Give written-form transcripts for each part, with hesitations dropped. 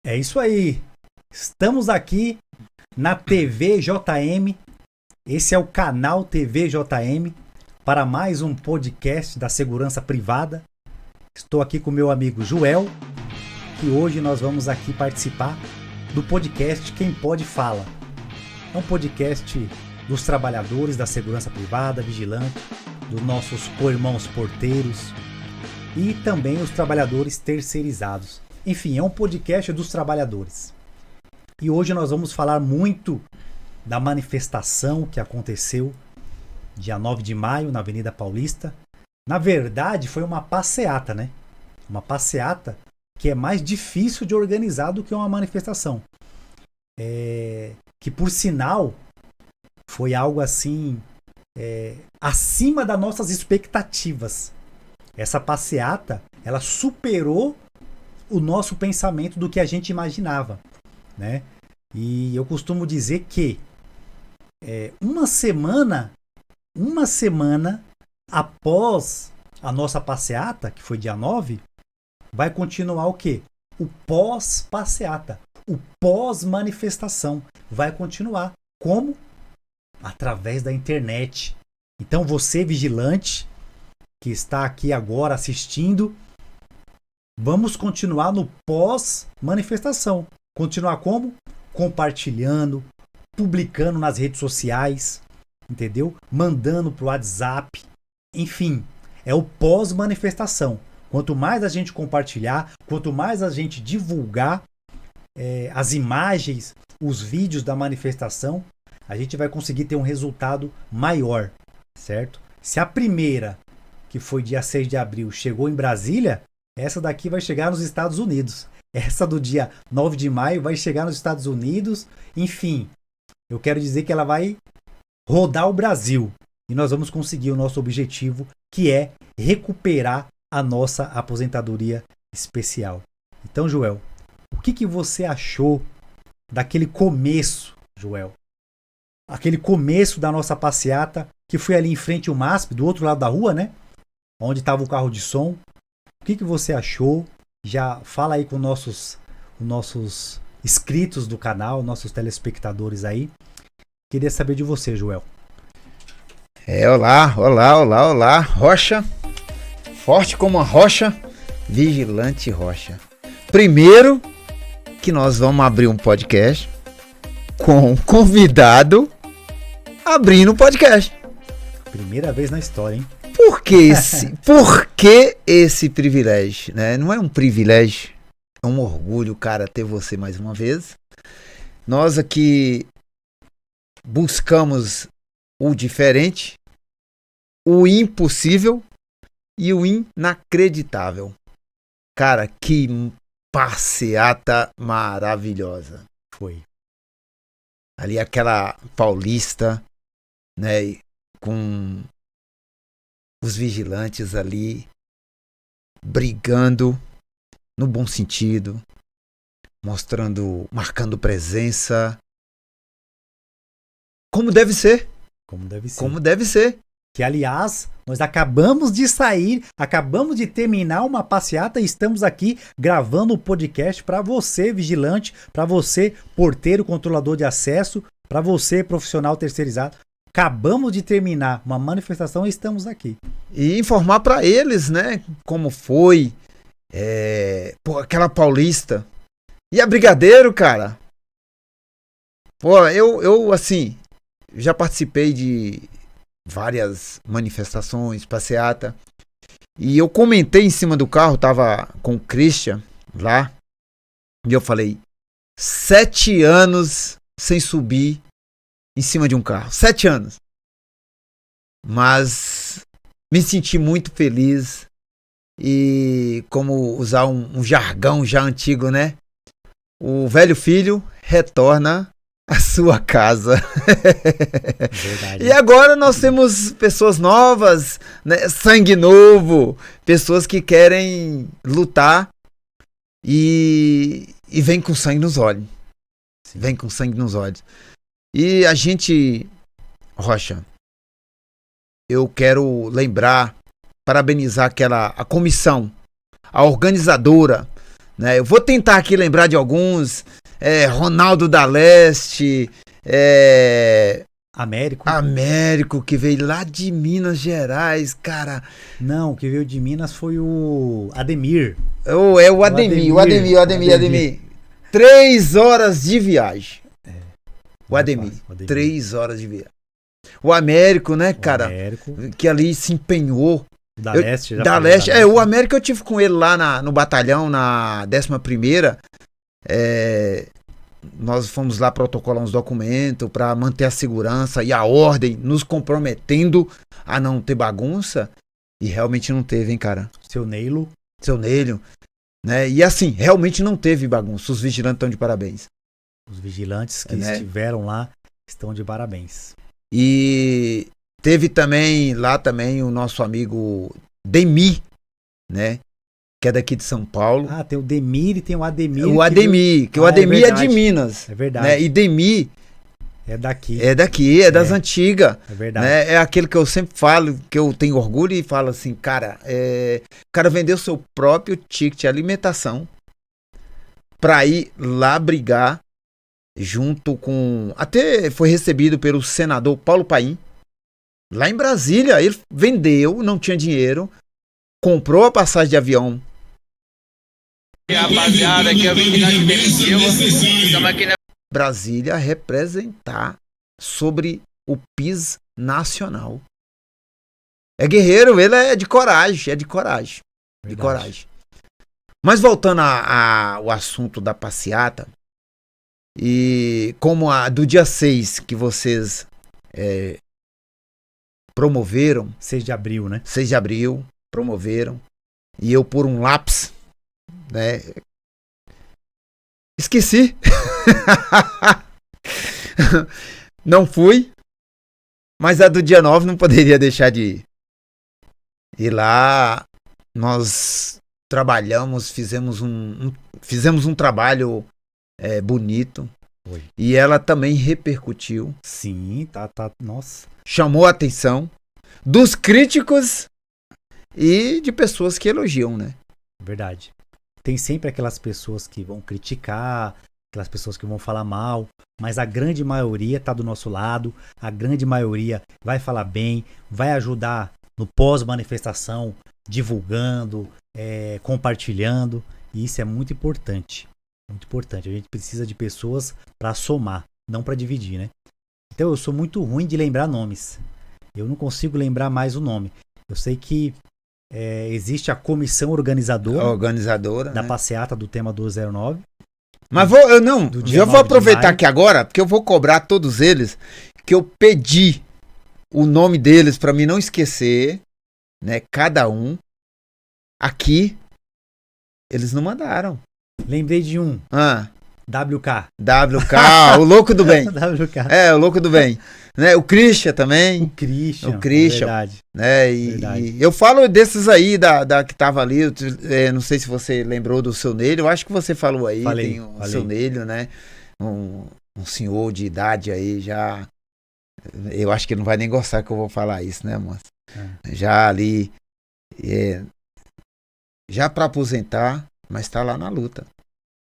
É isso aí. Estamos aqui na TV JM. Esse é o canal TV JM para mais um podcast da segurança privada. Estou aqui com meu amigo Joel, que hoje nós vamos aqui participar do podcast Quem Pode Fala. É um podcast dos trabalhadores da segurança privada, vigilante, dos nossos co-irmãos porteiros e também os trabalhadores terceirizados. Enfim, é um podcast dos trabalhadores. E hoje nós vamos falar muito da manifestação que aconteceu dia 9 de maio na Avenida Paulista. Na verdade, foi uma passeata, né? Uma passeata que é mais difícil de organizar do que uma manifestação. Que, por sinal, foi algo assim, acima das nossas expectativas. Essa passeata, ela superou o nosso pensamento do que a gente imaginava, né? E eu costumo dizer que uma semana após a nossa passeata, que foi dia 9, vai continuar o quê? O pós-passeata, o pós-manifestação vai continuar. Como? Através da internet. Então você, vigilante, que está aqui agora assistindo, vamos continuar no pós-manifestação. Continuar como? Compartilhando, publicando nas redes sociais, entendeu? Mandando pro WhatsApp. Enfim, é o pós-manifestação. Quanto mais a gente compartilhar, quanto mais a gente divulgar as imagens, os vídeos da manifestação, a gente vai conseguir ter um resultado maior, certo? Se a primeira, que foi dia 6 de abril, chegou em Brasília, essa daqui vai chegar nos Estados Unidos. Essa do dia 9 de maio vai chegar nos Estados Unidos. Enfim, eu quero dizer que ela vai rodar o Brasil. E nós vamos conseguir o nosso objetivo, que é recuperar a nossa aposentadoria especial. Então, Joel, o que você achou daquele começo, Joel? Aquele começo da nossa passeata, que foi ali em frente ao MASP, do outro lado da rua, né? Onde estava o carro de som. O que você achou? Já fala aí com os nossos inscritos do canal, nossos telespectadores aí. Queria saber de você, Joel. Olá. Rocha, forte como a rocha, vigilante rocha. Primeiro que nós vamos abrir um podcast com um convidado abrindo um podcast. Primeira vez na história, hein? Por que esse privilégio, né? Não é um privilégio, é um orgulho, cara, ter você mais uma vez. Nós aqui buscamos o diferente, o impossível e o inacreditável. Cara, que passeata maravilhosa. Foi. Ali aquela Paulista, né, com os vigilantes ali brigando no bom sentido, marcando presença. Como deve ser. Como deve ser. Que, aliás, nós acabamos de terminar uma passeata e estamos aqui gravando o podcast para você, vigilante, para você, porteiro, controlador de acesso, para você, profissional terceirizado. Acabamos de terminar uma manifestação e estamos aqui. E informar para eles, né, como foi aquela Paulista. E a Brigadeiro, cara. Pô, eu assim, já participei de várias manifestações, passeata. E eu comentei em cima do carro, tava com o Christian lá. E eu falei, 7 anos sem subir em cima de um carro. 7 anos. Mas me senti muito feliz. E como usar um jargão já antigo, né? O velho filho retorna à sua casa. Verdade. E agora nós temos pessoas novas, né? Sangue novo. Pessoas que querem lutar e vem com sangue nos olhos. Vem com sangue nos olhos. E a gente, Rocha, eu quero lembrar, parabenizar a comissão, a organizadora né? Eu vou tentar aqui lembrar de alguns. Ronaldo da Leste, Américo, que veio lá de Minas Gerais, cara. Não, o que veio de Minas foi o Ademir. O Ademir. 3 horas de viagem. O Ademir. 3 horas de viagem. O Américo, né, cara? Que ali se empenhou. Da Leste. Da Leste. O Américo eu tive com ele lá no batalhão, na 11ª. Nós fomos lá protocolar uns documentos para manter a segurança e a ordem, nos comprometendo a não ter bagunça. E realmente não teve, hein, cara? Seu Neilo, né? E assim, realmente não teve bagunça. Os vigilantes estão de parabéns. Os vigilantes que estiveram lá estão de parabéns. E teve também lá o nosso amigo Demi, né? Que é daqui de São Paulo. Tem o Demir e tem o Ademir. O Ademir é de Minas. É verdade. Né? E Demi é daqui. É das antigas. É verdade. Né? É aquele que eu sempre falo, que eu tenho orgulho e falo assim, cara, o cara vendeu seu próprio ticket de alimentação pra ir lá brigar junto com... Até foi recebido pelo senador Paulo Paim, lá em Brasília. Ele vendeu, não tinha dinheiro, comprou a passagem de avião. Rapaziada, aqui é o Vigilante Beni Silva. Estamos aqui na Brasília representar sobre o PIS nacional. É guerreiro, ele é de coragem, de coragem. Mas voltando ao assunto da passeata, e como a do dia 6 que vocês promoveram. 6 de abril, né? 6 de abril, promoveram. E eu, por um lápis, né, esqueci. Não fui. Mas a do dia 9 não poderia deixar de ir. E lá nós trabalhamos, fizemos um trabalho bonito. Foi. E ela também repercutiu. Sim, tá. Nossa. Chamou a atenção dos críticos e de pessoas que elogiam, né? Verdade. Tem sempre aquelas pessoas que vão criticar, aquelas pessoas que vão falar mal, mas a grande maioria tá do nosso lado, a grande maioria vai falar bem, vai ajudar no pós-manifestação, divulgando, compartilhando, e isso é muito importante. Muito importante. A gente precisa de pessoas para somar, não para dividir, né? Então eu sou muito ruim de lembrar nomes. Eu não consigo lembrar mais o nome. Eu sei que existe a comissão organizadora da passeata do tema 209. Mas eu vou aproveitar aqui agora, porque eu vou cobrar todos eles, que eu pedi o nome deles para mim não esquecer, né? Cada um. Aqui, eles não mandaram. Lembrei de um. WK, o louco do bem. WK. O louco do bem. Né? O Christian também. O Christian. Verdade. Né? E eu falo desses aí, da que tava ali. Não sei se você lembrou do seu Nélio. Eu acho que você falou aí. Tem o seu Nélio, né? Um senhor de idade aí já. Eu acho que ele não vai nem gostar que eu vou falar isso, né, moça? Já ali. Já para aposentar, mas tá lá na luta.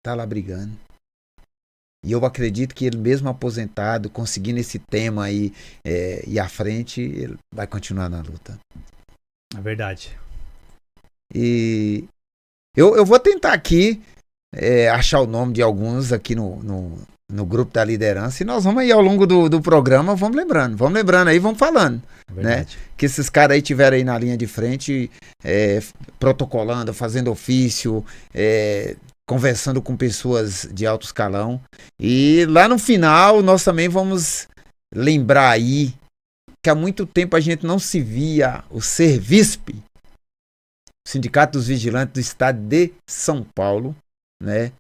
Tá lá brigando. E eu acredito que ele mesmo aposentado, conseguindo esse tema aí ir à frente, ele vai continuar na luta. É verdade. E eu vou tentar aqui achar o nome de alguns aqui no grupo da liderança, e nós vamos aí ao longo do programa, vamos lembrando aí, vamos falando. É verdade. Né? Que esses caras aí tiveram aí na linha de frente, protocolando, fazendo ofício, conversando com pessoas de alto escalão. E lá no final, nós também vamos lembrar aí que há muito tempo a gente não se via o Servisp, Sindicato dos Vigilantes do Estado de São Paulo, né?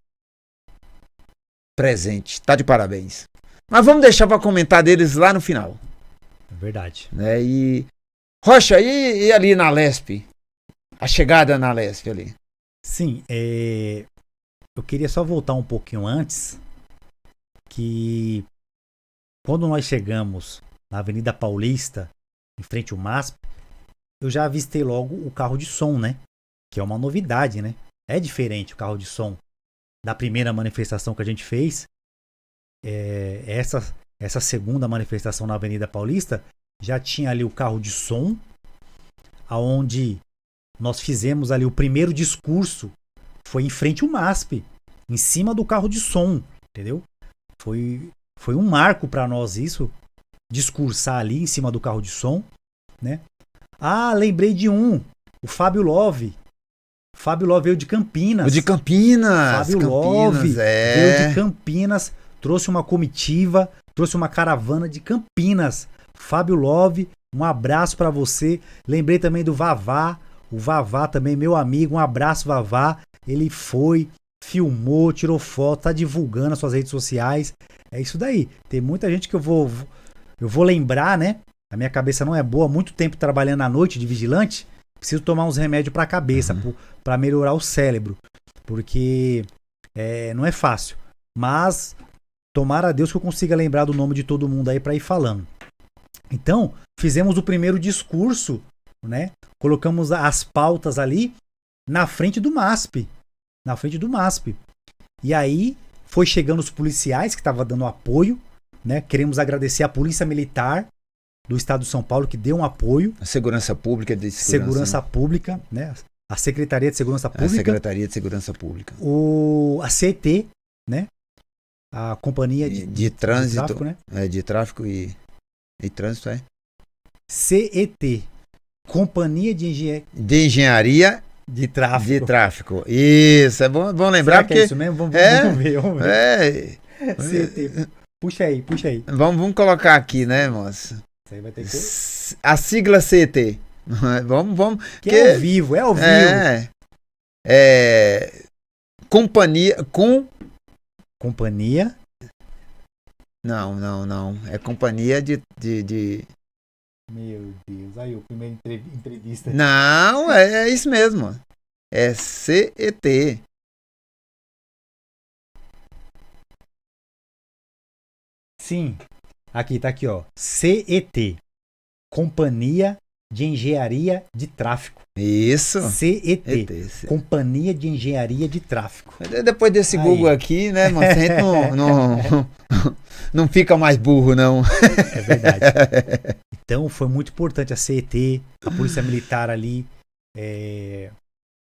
Presente. Tá de parabéns. Mas vamos deixar para comentar deles lá no final. É verdade. Né? E Rocha, e ali na Lesp? A chegada na Lesp ali? Sim, eu queria só voltar um pouquinho antes, que quando nós chegamos na Avenida Paulista, em frente ao MASP, eu já avistei logo o carro de som, né? Que é uma novidade, né? É diferente o carro de som da primeira manifestação que a gente fez. Essa segunda manifestação na Avenida Paulista já tinha ali o carro de som, aonde nós fizemos ali o primeiro discurso, foi em frente ao MASP, em cima do carro de som, entendeu? Foi um marco para nós isso, discursar ali em cima do carro de som, né? Ah, lembrei de o Fábio Love. Fábio Love veio de Campinas. O de Campinas. Fábio Love veio de Campinas, trouxe uma comitiva, trouxe uma caravana de Campinas. Fábio Love, um abraço para você. Lembrei também do Vavá. O Vavá também, meu amigo, um abraço, Vavá. Ele foi, filmou, tirou foto, tá divulgando nas suas redes sociais. É isso daí. Tem muita gente que eu vou lembrar, né? A minha cabeça não é boa, muito tempo trabalhando à noite de vigilante. Preciso tomar uns remédios pra cabeça, pra melhorar o cérebro. Porque não é fácil. Mas tomara a Deus que eu consiga lembrar do nome de todo mundo aí pra ir falando. Então, fizemos o primeiro discurso, né? Colocamos as pautas ali na frente do MASP. Na frente do MASP. E aí foi chegando os policiais que estavam dando apoio, né? Queremos agradecer a Polícia Militar do Estado de São Paulo que deu um apoio. A Segurança Pública de Segurança Pública, né? A Secretaria de Segurança Pública. A Secretaria de Segurança Pública. A CET, né? A Companhia de Trânsito, de Tráfico, né? De Tráfico e Trânsito, CET, Companhia de Engenharia de Tráfico. Isso, é bom lembrar. Será porque que é isso mesmo? Vamos ver. CET. Puxa aí. Vamos colocar aqui, né, moça? Isso aí vai ter que... A sigla CET. Vamos. Que é ao vivo, Companhia. Companhia. Não. É companhia de... Meu Deus, aí o primeiro entrevista. Não, é isso mesmo. É CET. Sim. Tá aqui, ó. CET. Companhia de Engenharia de Tráfico. Isso. CET. Companhia de Engenharia de Tráfico. Depois desse aí. Google aqui, né, mas a gente não fica mais burro, não. É verdade. Então foi muito importante a CET, a Polícia Militar ali,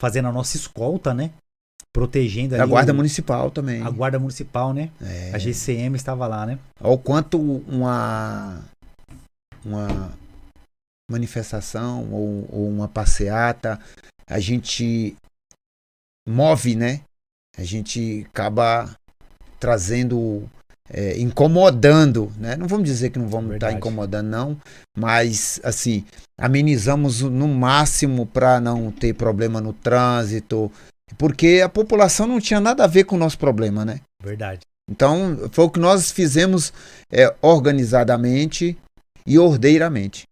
fazendo a nossa escolta, né? Protegendo ali. A Guarda Municipal também. A Guarda Municipal, né? A GCM estava lá, né? Olha o quanto uma manifestação ou uma passeata a gente move, né? A gente acaba trazendo, incomodando, né? Não vamos dizer que não vamos estar incomodando, não, mas assim, amenizamos no máximo para não ter problema no trânsito, porque a população não tinha nada a ver com o nosso problema, né? Verdade. Então, foi o que nós fizemos organizadamente e ordeiramente.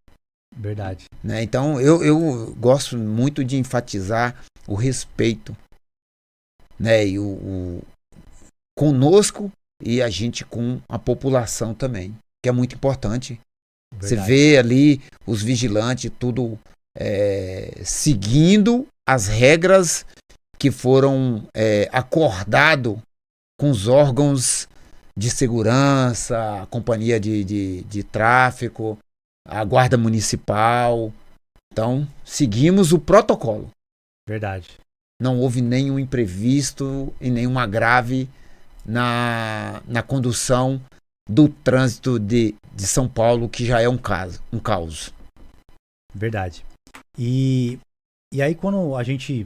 Verdade. Né? Então, eu gosto muito de enfatizar o respeito, né? E conosco e a gente com a população também, que é muito importante. Verdade. Você vê ali os vigilantes, tudo seguindo as regras que foram acordadas com os órgãos de segurança, a companhia de tráfico, a Guarda Municipal. Então, seguimos o protocolo. Verdade. Não houve nenhum imprevisto e nenhum agrave na condução do trânsito de São Paulo, que já é um caos. Verdade. E aí, quando a gente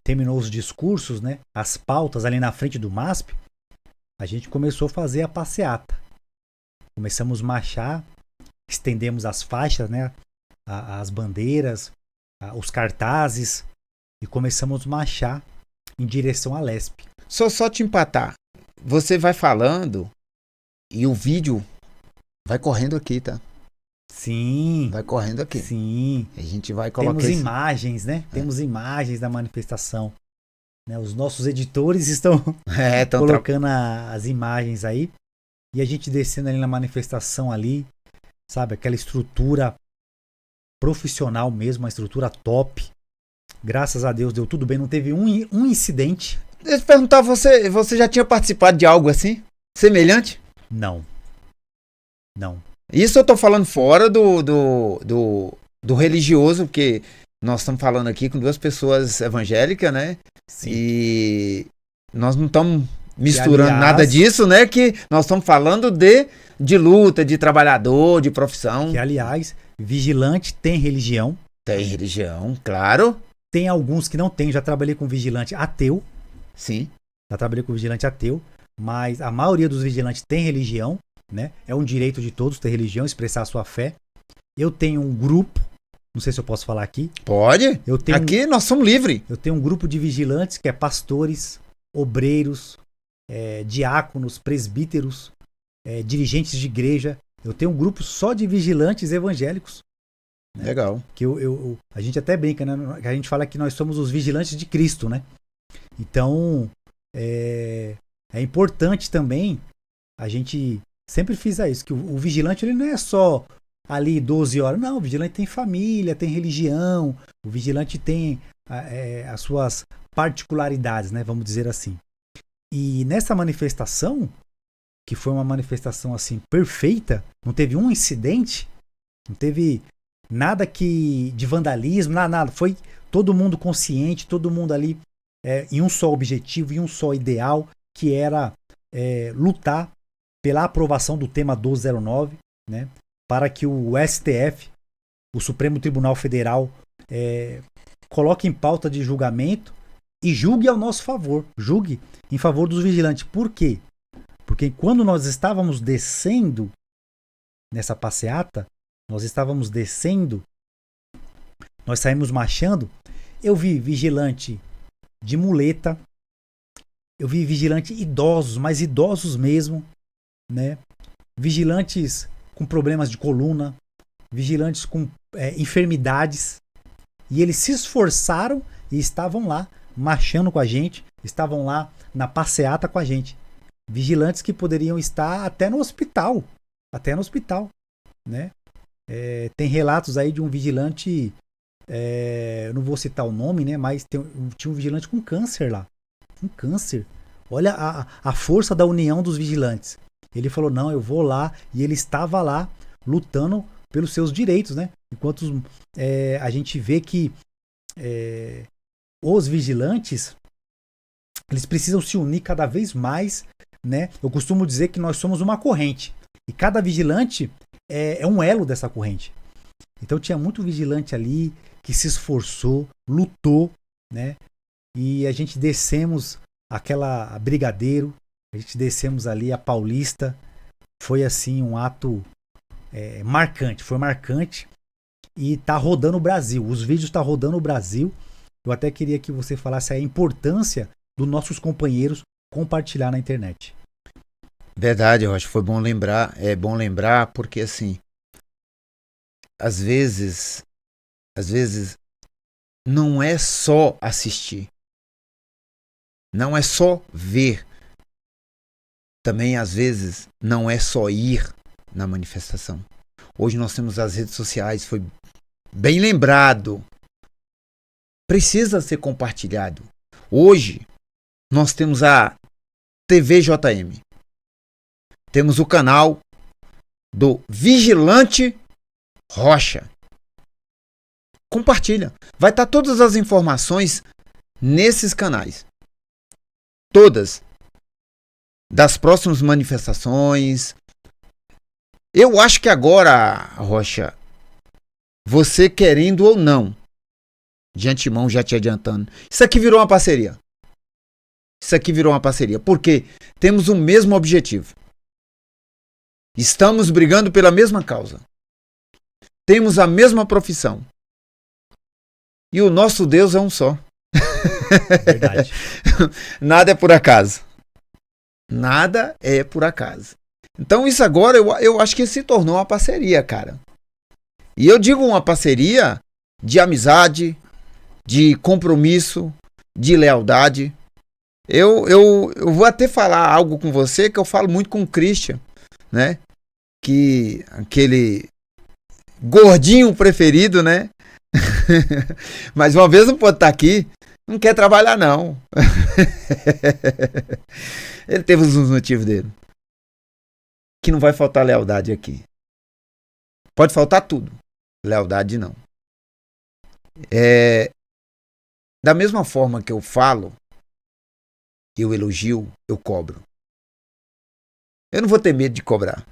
terminou os discursos, né, as pautas ali na frente do MASP, a gente começou a fazer a passeata. Começamos a marchar, estendemos as faixas, né, as bandeiras, os cartazes, e começamos a marchar em direção à Lesp. Só te empatar. Você vai falando e o vídeo vai correndo aqui, tá? Sim. Vai correndo aqui. Sim. A gente vai colocar. Temos imagens, né? Temos imagens da manifestação. Né? Os nossos editores estão colocando as imagens aí. E a gente descendo ali na manifestação ali, sabe? Aquela estrutura profissional mesmo, uma estrutura top. Graças a Deus deu tudo bem, não teve um incidente. Deixa eu perguntar, você já tinha participado de algo assim? Semelhante? Não. Isso eu tô falando fora do religioso, porque nós estamos falando aqui com duas pessoas evangélicas, né? Sim. E nós não estamos misturando aliás, nada disso, né? Que nós estamos falando de luta, de trabalhador, de profissão. Que, aliás, vigilante tem religião. Tem religião, claro. Tem alguns que não tem. Já trabalhei com vigilante ateu. Sim. Já trabalhei com vigilante ateu. Mas a maioria dos vigilantes tem religião, né? É um direito de todos ter religião, expressar a sua fé. Eu tenho um grupo, não sei se eu posso falar aqui. Pode. Aqui nós somos livres. Eu tenho um grupo de vigilantes que é pastores, obreiros, diáconos, presbíteros, dirigentes de igreja. Eu tenho um grupo só de vigilantes evangélicos. Né? Legal. Que a gente até brinca, né? A gente fala que nós somos os vigilantes de Cristo, né? Então, é importante também a gente sempre frisar isso, que o vigilante ele não é só ali 12 horas. Não, o vigilante tem família, tem religião, o vigilante tem as suas particularidades, né? Vamos dizer assim. E nessa manifestação, que foi uma manifestação assim perfeita, não teve um incidente, não teve nada de vandalismo, nada. Foi todo mundo consciente, todo mundo ali em um só objetivo, em um só ideal, que era lutar pela aprovação do tema 1209, né, para que o STF, o Supremo Tribunal Federal, coloque em pauta de julgamento e julgue ao nosso favor, julgue em favor dos vigilantes. Por quê? Porque quando nós estávamos descendo nessa passeata, nós saímos marchando, eu vi vigilante de muleta, eu vi vigilante idosos, mas idosos mesmo, né? Vigilantes com problemas de coluna, vigilantes com enfermidades, e eles se esforçaram e estavam lá marchando com a gente, estavam lá na passeata com a gente. Vigilantes que poderiam estar até no hospital, né? Tem relatos aí de um vigilante, eu não vou citar o nome, né? Mas tinha um vigilante com câncer lá. Um câncer. Olha a força da união dos vigilantes. Ele falou, não, eu vou lá. E ele estava lá lutando pelos seus direitos, né? Enquanto a gente vê que os vigilantes, eles precisam se unir cada vez mais, né? Eu costumo dizer que nós somos uma corrente. E cada vigilante é um elo dessa corrente. Então tinha muito vigilante ali que se esforçou, lutou, né? E a gente descemos aquela Brigadeiro, a gente descemos ali a Paulista. Foi assim um ato marcante, foi marcante. E tá rodando o Brasil, os vídeos tá rodando o Brasil. Eu até queria que você falasse a importância dos nossos companheiros compartilhar na internet. Verdade, eu acho que foi bom lembrar. É bom lembrar porque, assim, às vezes não é só assistir, não é só ver. Também, às vezes, não é só ir na manifestação. Hoje nós temos as redes sociais, foi bem lembrado. Precisa ser compartilhado. Hoje, nós temos a TVJM. Temos o canal do Vigilante Rocha. Compartilha. Vai estar todas as informações nesses canais. Todas. Das próximas manifestações. Eu acho que agora, Rocha, você querendo ou não, de antemão já te adiantando, isso aqui virou uma parceria. Porque temos o mesmo objetivo. Estamos brigando pela mesma causa. Temos a mesma profissão. E o nosso Deus é um só. Verdade. Nada é por acaso. Nada é por acaso. Então isso agora eu acho que se tornou uma parceria, cara. E eu digo uma parceria de amizade, de compromisso, de lealdade. Eu vou até falar algo com você que eu falo muito com o Christian, né? Que aquele gordinho preferido, né? Mas uma vez o Porto tá aqui, não quer trabalhar não. Ele teve os motivos dele. Que não vai faltar lealdade aqui. Pode faltar tudo. Lealdade não. Da mesma forma que eu falo, eu elogio, eu cobro. Eu não vou ter medo de cobrar.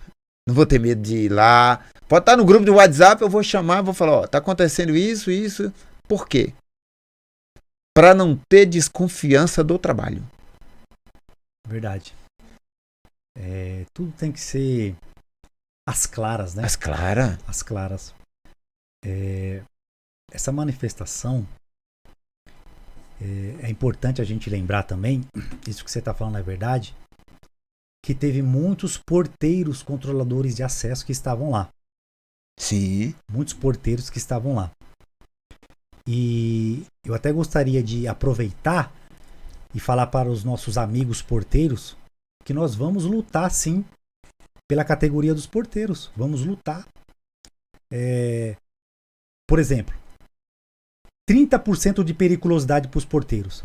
Não vou ter medo de ir lá. Pode estar no grupo do WhatsApp, eu vou chamar, vou falar, ó, tá acontecendo isso. Por quê? Para não ter desconfiança do trabalho. Verdade. Tudo tem que ser às claras, né? As claras. Às claras. Essa manifestação é importante a gente lembrar também, isso que você está falando é verdade, que teve muitos porteiros controladores de acesso que estavam lá. Sim. Muitos porteiros que estavam lá. E eu até gostaria de aproveitar e falar para os nossos amigos porteiros que nós vamos lutar sim pela categoria dos porteiros. Vamos lutar. Por exemplo, 30% de periculosidade para os porteiros.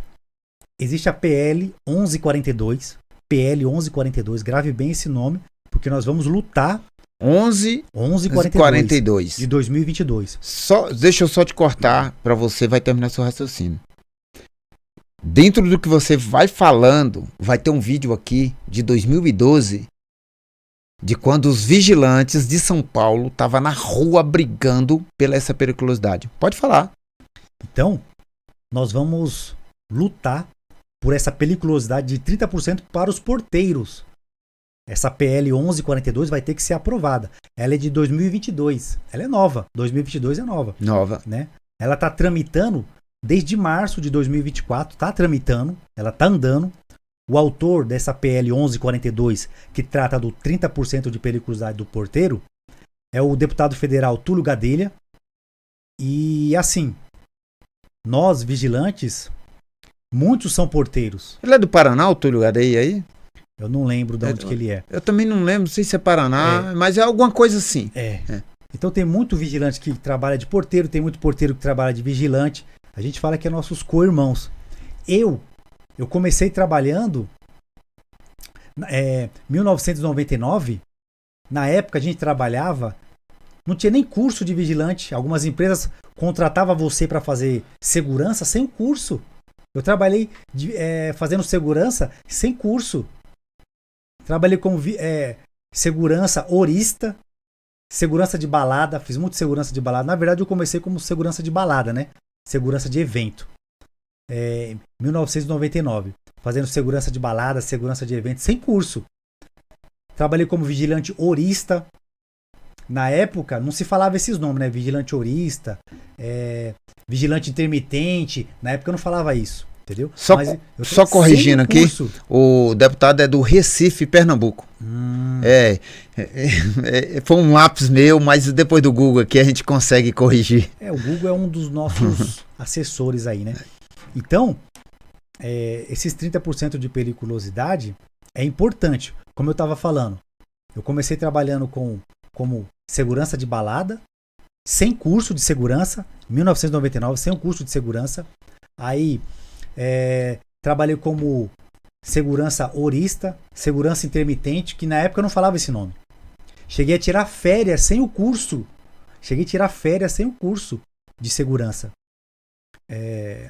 Existe a PL 1142. PL 1142, grave bem esse nome, porque nós vamos lutar 1142 de 2022. Deixa eu só te cortar para você, vai terminar seu raciocínio. Dentro do que você vai falando, vai ter um vídeo aqui de 2012, de quando os vigilantes de São Paulo estavam na rua brigando pela essa periculosidade. Pode falar. Então, nós vamos lutar por essa periculosidade de 30% para os porteiros. Essa PL 1142 vai ter que ser aprovada. Ela é de 2022. Ela é nova. 2022 é nova. Nova. Né? Ela está tramitando desde março de 2024. Está tramitando. Ela está andando. O autor dessa PL 1142, que trata do 30% de periculosidade do porteiro, é o deputado federal Túlio Gadelha. E assim, nós vigilantes, muitos são porteiros. Ele é do Paraná, o Túlio Gadelha aí? Eu não lembro de onde que ele é. Eu também não lembro, não sei se é Paraná, mas é alguma coisa assim. Então tem muito vigilante que trabalha de porteiro, tem muito porteiro que trabalha de vigilante. A gente fala que é nossos co-irmãos. Eu comecei trabalhando em 1999. Na época a gente trabalhava, não tinha nem curso de vigilante. Algumas empresas contratavam você para fazer segurança sem curso. Eu trabalhei fazendo segurança sem curso. Trabalhei como segurança horista, segurança de balada, fiz muito segurança de balada. Na verdade, eu comecei como segurança de balada, né? Segurança de evento. Em 1999. Fazendo segurança de balada, segurança de evento, sem curso. Trabalhei como vigilante horista. Na época, não se falava esses nomes, né? Vigilante horista, vigilante intermitente. Na época eu não falava isso. Entendeu? Só corrigindo aqui, o deputado é do Recife, Pernambuco. Foi um lápis meu, mas depois do Google aqui a gente consegue corrigir. O Google é um dos nossos assessores aí, né? Então, esses 30% de periculosidade é importante. Como eu estava falando, eu comecei trabalhando como segurança de balada, sem curso de segurança, em 1999, sem um curso de segurança. Aí trabalhei como segurança horista, segurança intermitente, que na época eu não falava esse nome. Cheguei a tirar férias sem o curso. De segurança.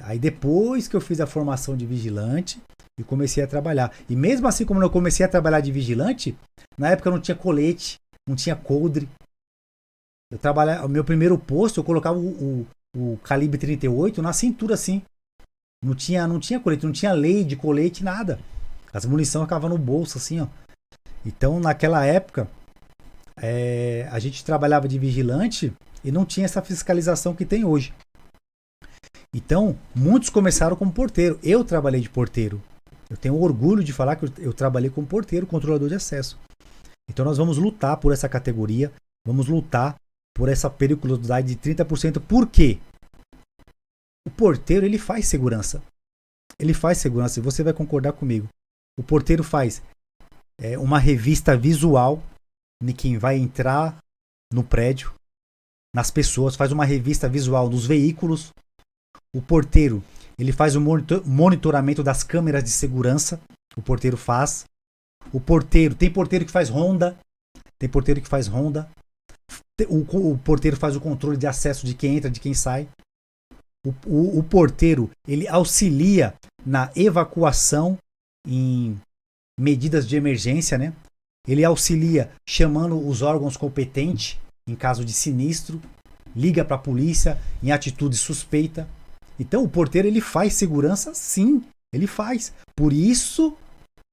Aí depois que eu fiz a formação de vigilante e comecei a trabalhar. E mesmo assim, como eu comecei a trabalhar de vigilante, na época não tinha colete, não tinha coldre. O meu primeiro posto, eu colocava o calibre 38 na cintura assim. Não tinha colete, não tinha lei de colete, nada. As munições ficavam no bolso, assim, ó. Então, naquela época, a gente trabalhava de vigilante e não tinha essa fiscalização que tem hoje. Então, muitos começaram como porteiro. Eu trabalhei de porteiro. Eu tenho orgulho de falar que eu trabalhei como porteiro, controlador de acesso. Então, nós vamos lutar por essa categoria. Vamos lutar por essa periculosidade de 30%. Por quê? O porteiro, ele faz segurança. E você vai concordar comigo. O porteiro faz uma revista visual de quem vai entrar no prédio. nas pessoas, faz uma revista visual nos veículos. O porteiro, ele faz o monitoramento das câmeras de segurança. O porteiro faz. Tem porteiro que faz ronda. O porteiro faz o controle de acesso de quem entra, de quem sai. O porteiro, ele auxilia na evacuação em medidas de emergência, né? Ele auxilia chamando os órgãos competentes em caso de sinistro, liga para a polícia em atitude suspeita. Então o porteiro, ele faz segurança, sim, ele faz. Por isso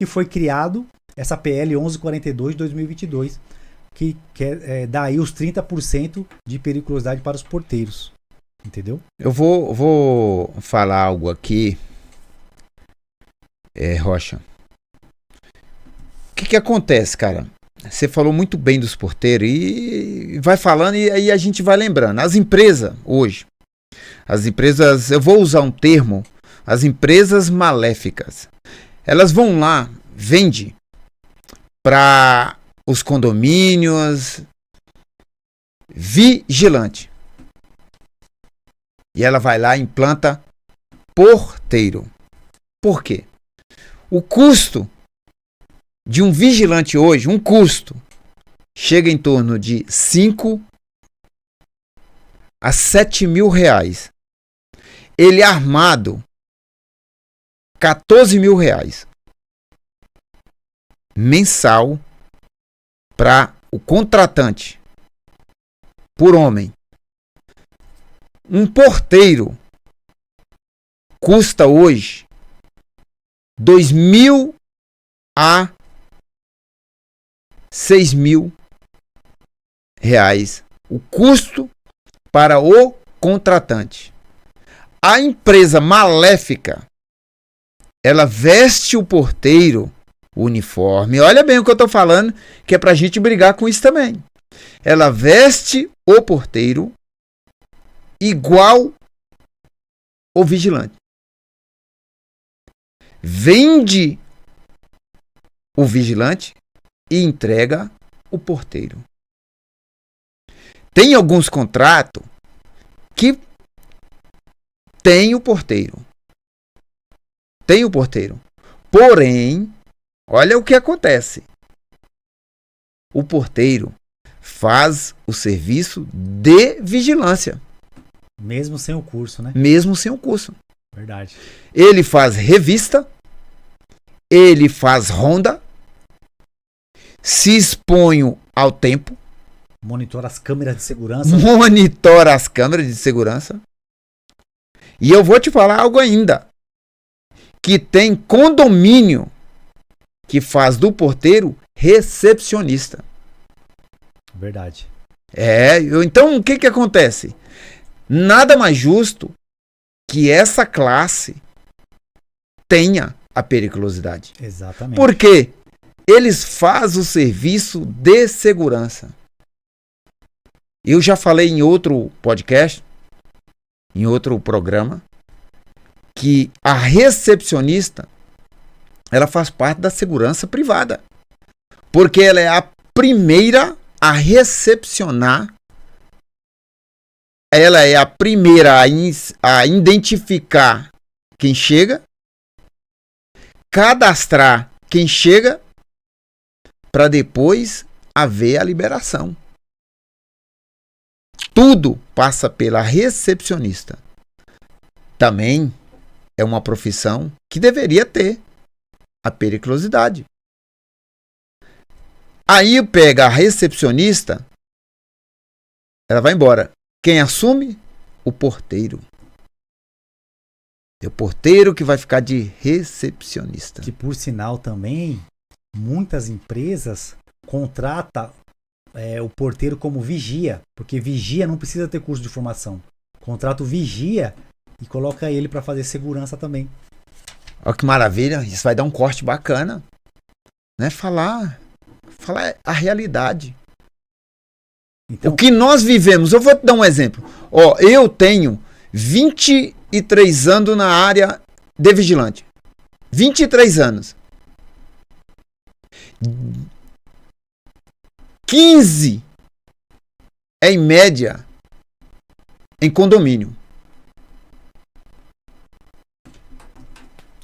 que foi criado essa PL 1142 de 2022, que dá aí os 30% de periculosidade para os porteiros. Entendeu? Eu vou falar algo aqui, Rocha. O que acontece, cara? Você falou muito bem dos porteiros e vai falando e aí a gente vai lembrando. As empresas hoje, eu vou usar um termo, as empresas maléficas, elas vão lá, vende para os condomínios, vigilante. E ela vai lá e implanta porteiro. Por quê? O custo de um vigilante hoje, chega em torno de 5 a 7 mil reais. Ele armado, 14 mil reais. Mensal para o contratante, por homem. Um porteiro custa hoje 2.000 a 6.000 reais. O custo para o contratante. A empresa maléfica, ela veste o porteiro o uniforme. Olha bem o que eu estou falando, que é para a gente brigar com isso também. Ela veste o porteiro igual o vigilante. Vende o vigilante e entrega o porteiro. Tem alguns contratos que tem o porteiro. Porém, olha o que acontece. O porteiro faz o serviço de vigilância. Mesmo sem o curso, né? Verdade. Ele faz revista, ele faz ronda, se expõe ao tempo, monitora as câmeras de segurança. E eu vou te falar algo ainda. Que tem condomínio que faz do porteiro recepcionista. Verdade. Então o que acontece? Nada mais justo que essa classe tenha a periculosidade. Exatamente. Porque eles fazem o serviço de segurança. Eu já falei em outro podcast, em outro programa, que a recepcionista, ela faz parte da segurança privada. Porque ela é a primeira a recepcionar, ela é a primeira a identificar quem chega, cadastrar quem chega, para depois haver a liberação. Tudo passa pela recepcionista. Também é uma profissão que deveria ter a periculosidade. Aí pega a recepcionista, ela vai embora. Quem assume? O porteiro. É o porteiro que vai ficar de recepcionista. Que por sinal também, muitas empresas contratam o porteiro como vigia, porque vigia não precisa ter curso de formação. Contrata o vigia e coloca ele para fazer segurança também. Olha que maravilha, isso vai dar um corte bacana, né? Falar a realidade. Então, o que nós vivemos, eu vou te dar um exemplo. Eu tenho 23 anos na área de vigilante. 23 anos. 15 é em média em condomínio.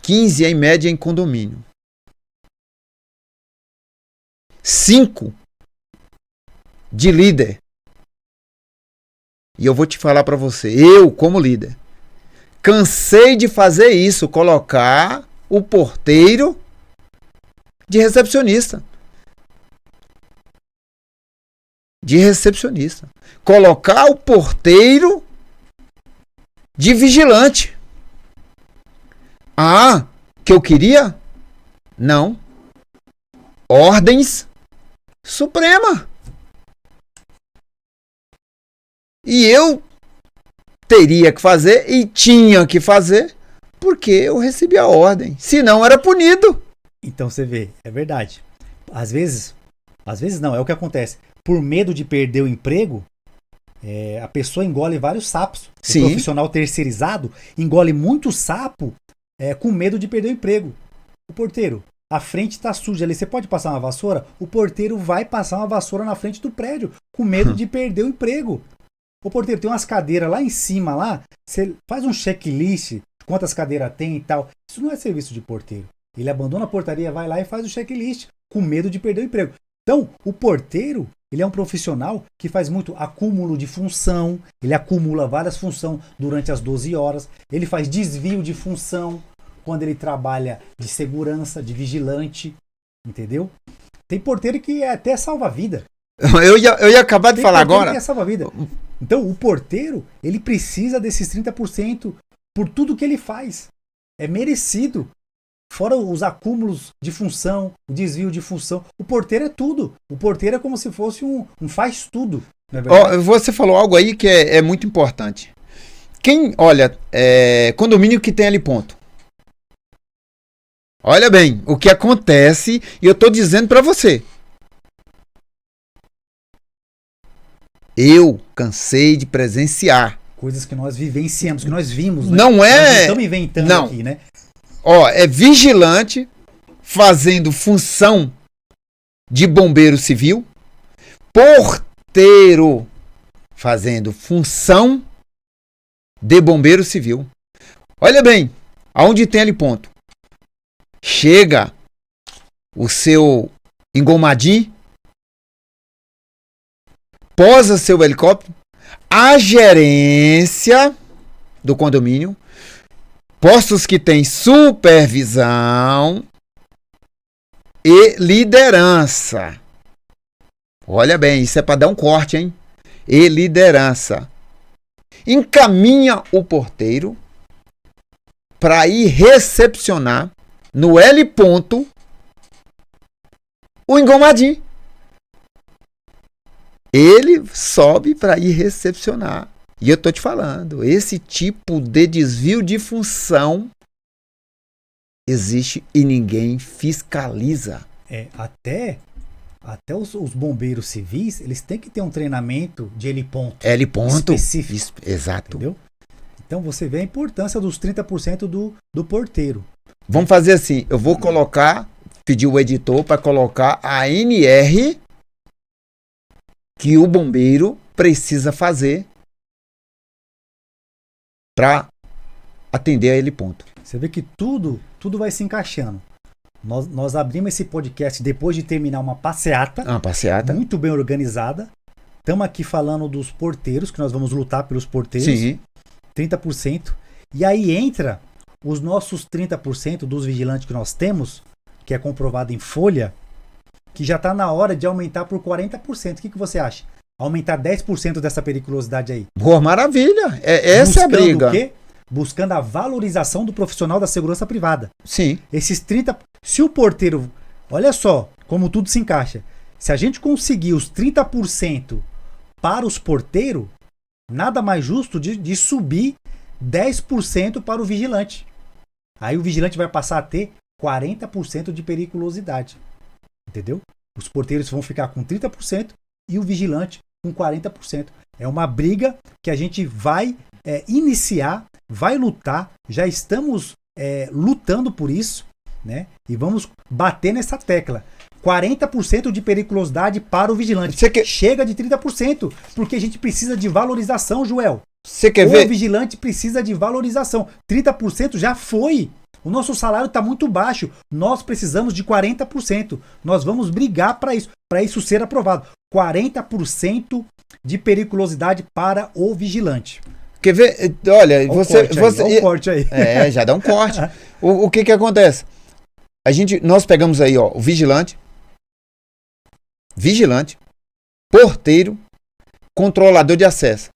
15 em média em condomínio. 5 de líder. E eu vou te falar para você, eu como líder, cansei de fazer isso, colocar o porteiro de recepcionista. Colocar o porteiro de vigilante. Ah, que eu queria? Não. Ordens Suprema. E eu teria que fazer e tinha que fazer porque eu recebi a ordem. Senão era punido. Então você vê, é verdade. Às vezes não, é o que acontece. Por medo de perder o emprego, a pessoa engole vários sapos. Sim. O profissional terceirizado engole muito sapo com medo de perder o emprego. O porteiro, a frente está suja ali, você pode passar uma vassoura? O porteiro vai passar uma vassoura na frente do prédio com medo de perder o emprego. O porteiro, tem umas cadeiras lá em cima, lá, você faz um checklist, quantas cadeiras tem e tal. Isso não é serviço de porteiro. Ele abandona a portaria, vai lá e faz o checklist com medo de perder o emprego. Então, o porteiro, ele é um profissional que faz muito acúmulo de função, ele acumula várias funções durante as 12 horas, ele faz desvio de função quando ele trabalha de segurança, de vigilante, entendeu? Tem porteiro que até salva-vida. Eu ia acabar de falar agora. Que é salva-vida. Então, o porteiro, ele precisa desses 30% por tudo que ele faz. É merecido. Fora os acúmulos de função, o desvio de função. O porteiro é tudo. O porteiro é como se fosse um faz tudo. Não é verdade? Você falou algo aí que é muito importante. Olha, condomínio que tem ali ponto. Olha bem, o que acontece, e eu estou dizendo para você. Eu cansei de presenciar. Coisas que nós vivenciamos, que nós vimos. Né? Não é... Nós não estamos inventando aqui, né? É vigilante fazendo função de bombeiro civil, porteiro fazendo função de bombeiro civil. Olha bem, aonde tem ali ponto. Chega o seu engomadinho, posa seu helicóptero, a gerência do condomínio, postos que tem supervisão e liderança. Olha bem, isso é para dar um corte, hein? E liderança. Encaminha o porteiro para ir recepcionar no L ponto o engomadinho. Ele sobe para ir recepcionar. E eu tô te falando, esse tipo de desvio de função existe e ninguém fiscaliza. Até os bombeiros civis, eles têm que ter um treinamento de L ponto. L ponto. Específico. Exato. Entendeu? Então você vê a importância dos 30% do porteiro. Vamos fazer assim, eu vou pedir o editor para colocar a NR que o bombeiro precisa fazer para atender a ele ponto. Você vê que tudo vai se encaixando. Nós abrimos esse podcast depois de terminar uma passeata. Uma passeata. Muito bem organizada. Estamos aqui falando dos porteiros, que nós vamos lutar pelos porteiros. Sim. 30%. E aí entra os nossos 30% dos vigilantes que nós temos, que é comprovado em folha, que já está na hora de aumentar por 40%. O que você acha? Aumentar 10% dessa periculosidade aí. Boa, maravilha. Essa é a briga. O quê? Buscando a valorização do profissional da segurança privada. Sim. Esses 30%. Se o porteiro... Olha só como tudo se encaixa. Se a gente conseguir os 30% para os porteiros, nada mais justo de subir 10% para o vigilante. Aí o vigilante vai passar a ter 40% de periculosidade. Entendeu? Os porteiros vão ficar com 30% e o vigilante com 40%. É uma briga que a gente vai iniciar, vai lutar, já estamos lutando por isso, né? E vamos bater nessa tecla. 40% de periculosidade para o vigilante. Chega de 30%, porque a gente precisa de valorização, Joel. Você quer O ver? vigilante precisa de valorização. 30% já foi. O nosso salário está muito baixo. Nós precisamos de 40%. Nós vamos brigar para isso ser aprovado. 40% de periculosidade para o vigilante. Quer ver? Olha, Olha você. o corte aí. É, já dá um corte. O que acontece? Nós pegamos aí, ó, o vigilante, porteiro, controlador de acesso.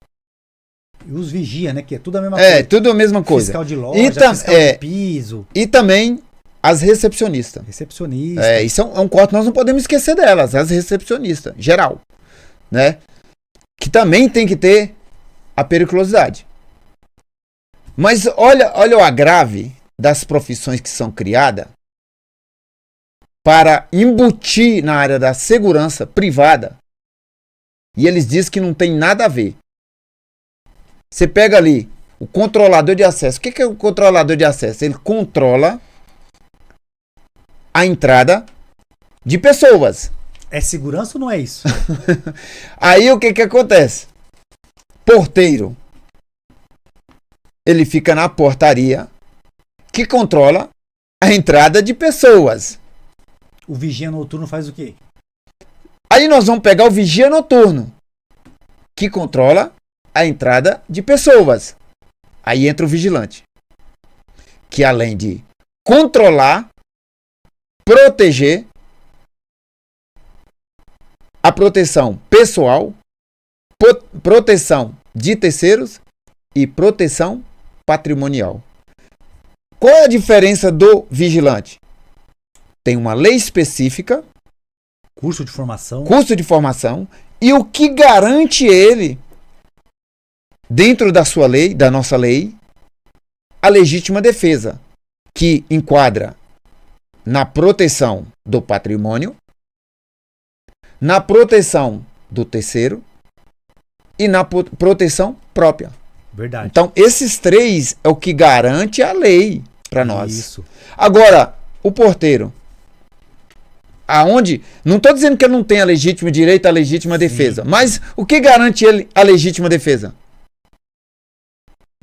E os vigia, né? Que é tudo a mesma coisa. É, tudo a mesma coisa. Fiscal de loja, fiscal de piso. E também as recepcionistas. Recepcionista. Isso é um corte, nós não podemos esquecer delas, as recepcionistas, geral, né? Que também tem que ter a periculosidade. Mas olha o agrave das profissões que são criadas para embutir na área da segurança privada. E eles dizem que não tem nada a ver. Você pega ali o controlador de acesso. O que é o controlador de acesso? Ele controla a entrada de pessoas. É segurança ou não é isso? Aí o que acontece? Porteiro. Ele fica na portaria que controla a entrada de pessoas. O vigia noturno faz o quê? Aí nós vamos pegar o vigia noturno, que controla a entrada de pessoas. Aí entra o vigilante, que além de controlar, proteger, a proteção pessoal, proteção de terceiros e proteção patrimonial. Qual é a diferença do vigilante? Tem uma lei específica, Curso de formação. custo de formação, e o que garante ele, dentro da sua lei, da nossa lei, a legítima defesa, que enquadra na proteção do patrimônio, na proteção do terceiro e na proteção própria. Verdade. Então, esses três é o que garante a lei para nós. Isso. Agora, o porteiro, aonde? Não estou dizendo que ele não tem a legítima direito à legítima defesa, mas o que garante ele a legítima defesa?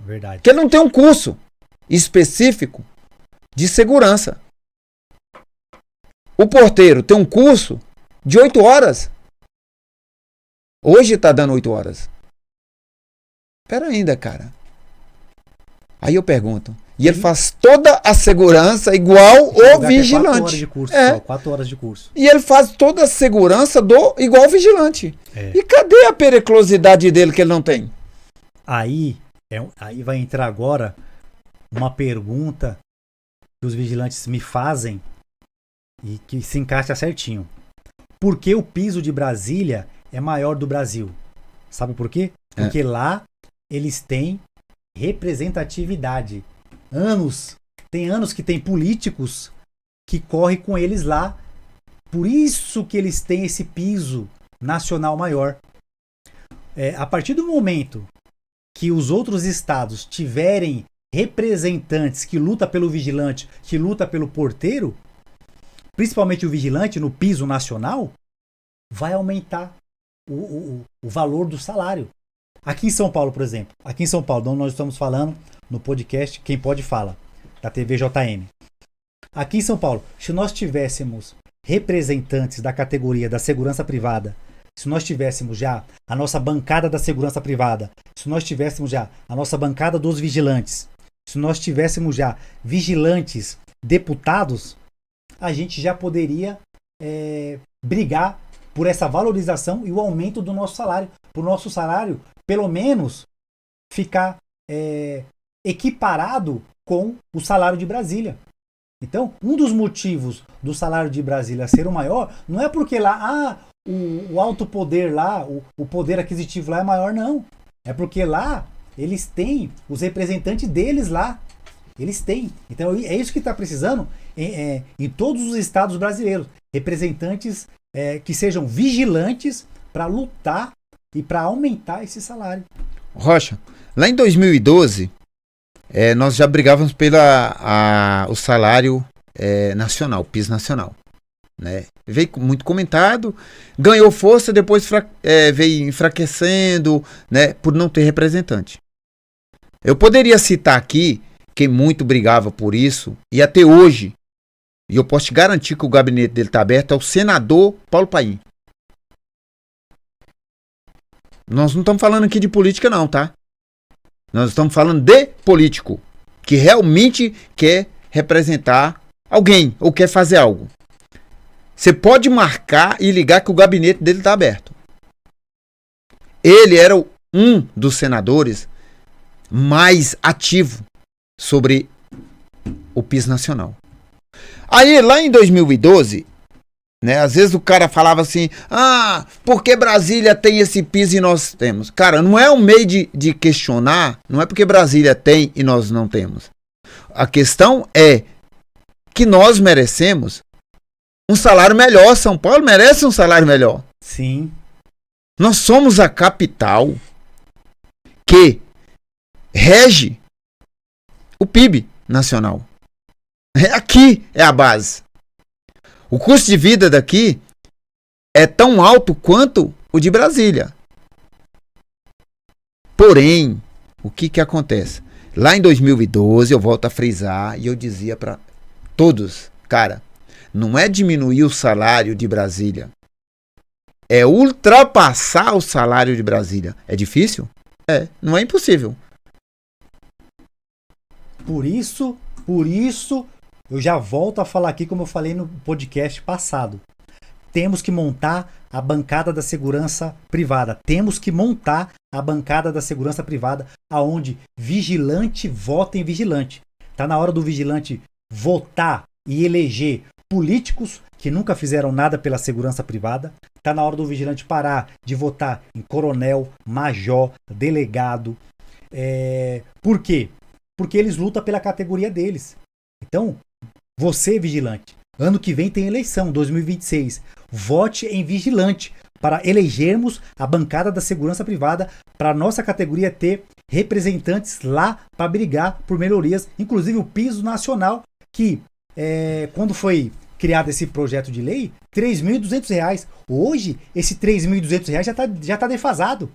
Verdade. Que ele não tem um curso específico de segurança. O porteiro tem um curso de 8 horas. Hoje está dando 8 horas. Espera ainda, cara. Aí eu pergunto. E ele faz toda a segurança igual o vigilante. 4 horas de curso, É. 4 horas de curso. E ele faz toda a segurança igual o vigilante. É. E cadê a periculosidade dele que ele não tem? Aí vai entrar agora uma pergunta que os vigilantes me fazem e que se encaixa certinho. Por que o piso de Brasília é maior do Brasil? Sabe por quê? Porque lá eles têm representatividade. Tem anos que tem políticos que correm com eles lá. Por isso que eles têm esse piso nacional maior. A partir do momento que os outros estados tiverem representantes que lutam pelo vigilante, que lutam pelo porteiro, principalmente o vigilante no piso nacional, vai aumentar o valor do salário. Aqui em São Paulo, por exemplo, aqui em São Paulo, onde nós estamos falando no podcast Quem Pode Fala, da TV JM. Aqui em São Paulo, se nós tivéssemos representantes da categoria da segurança privada, se nós tivéssemos já a nossa bancada da segurança privada, se nós tivéssemos já a nossa bancada dos vigilantes, se nós tivéssemos já vigilantes deputados, a gente já poderia brigar por essa valorização e o aumento do nosso salário. Para o nosso salário, pelo menos, ficar equiparado com o salário de Brasília. Então, um dos motivos do salário de Brasília ser o maior não é porque lá o alto poder lá, o poder aquisitivo lá é maior, não. É porque lá eles têm os representantes deles lá. Eles têm. Então é isso que está precisando em todos os estados brasileiros. Representantes que sejam vigilantes para lutar e para aumentar esse salário. Rocha, lá em 2012, nós já brigávamos pelo salário nacional, o piso nacional. Né? Veio muito comentado, ganhou força, depois veio enfraquecendo, né, por não ter representante. Eu poderia citar aqui quem muito brigava por isso, e até hoje, e eu posso te garantir que o gabinete dele está aberto, é o senador Paulo Paim. Nós não estamos falando aqui de política não, tá? Nós estamos falando de político, que realmente quer representar alguém, ou quer fazer algo. Você pode marcar e ligar que o gabinete dele está aberto. Ele era um dos senadores mais ativo sobre o PIS nacional. Aí, lá em 2012, né, às vezes o cara falava assim, por que Brasília tem esse PIS e nós temos? Cara, não é um meio de questionar, não é porque Brasília tem e nós não temos. A questão é que nós merecemos um salário melhor. São Paulo merece um salário melhor. Sim. Nós somos a capital que rege o PIB nacional. Aqui é a base. O custo de vida daqui é tão alto quanto o de Brasília. Porém, o que acontece? Lá em 2012, eu volto a frisar e eu dizia para todos, cara, não é diminuir o salário de Brasília, é ultrapassar o salário de Brasília. É difícil? É, não é impossível. Por isso, eu já volto a falar aqui como eu falei no podcast passado. Temos que montar a bancada da segurança privada. Temos que montar a bancada da segurança privada aonde vigilante vota em vigilante. Tá na hora do vigilante votar e eleger políticos que nunca fizeram nada pela segurança privada. Tá na hora do vigilante parar de votar em coronel, major, delegado. Por quê? Porque eles lutam pela categoria deles. Então, você, vigilante, ano que vem tem eleição, 2026. Vote em vigilante para elegermos a bancada da segurança privada, para a nossa categoria ter representantes lá para brigar por melhorias, inclusive o piso nacional, que quando foi criado esse projeto de lei, R$ 3.200. Hoje, esse R$ 3.200 já tá defasado.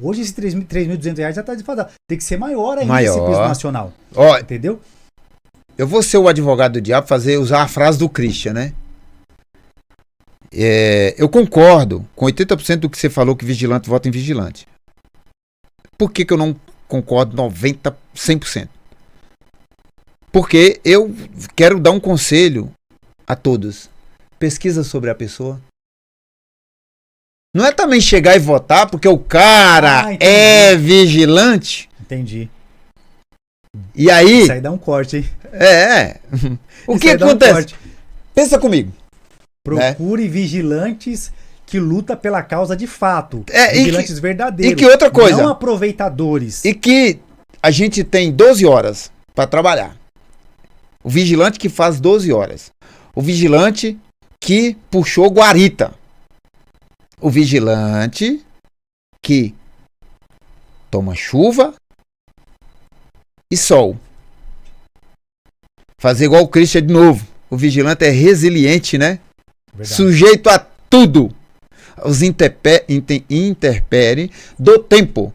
Hoje esse R$ 3.200 já está defasado. Tem que ser maior ainda esse piso nacional. Ó, entendeu? Eu vou ser o advogado do diabo, usar a frase do Christian, né? Eu concordo com 80% do que você falou, que vigilante vota em vigilante. Por que eu não concordo 90%, 100%? Porque eu quero dar um conselho a todos. Pesquisa sobre a pessoa. Não é também chegar e votar porque o cara é vigilante. Entendi. E aí... Isso aí dá um corte, hein? O que acontece? Pensa comigo. Procure vigilantes que lutam pela causa de fato. Vigilantes verdadeiros. E que outra coisa. Não aproveitadores. E que a gente tem 12 horas para trabalhar. O vigilante que faz 12 horas. O vigilante que puxou guarita. O vigilante que toma chuva e sol. Fazer igual o Christian de novo. O vigilante é resiliente, né? Verdade. Sujeito a tudo. Os intempéries do tempo.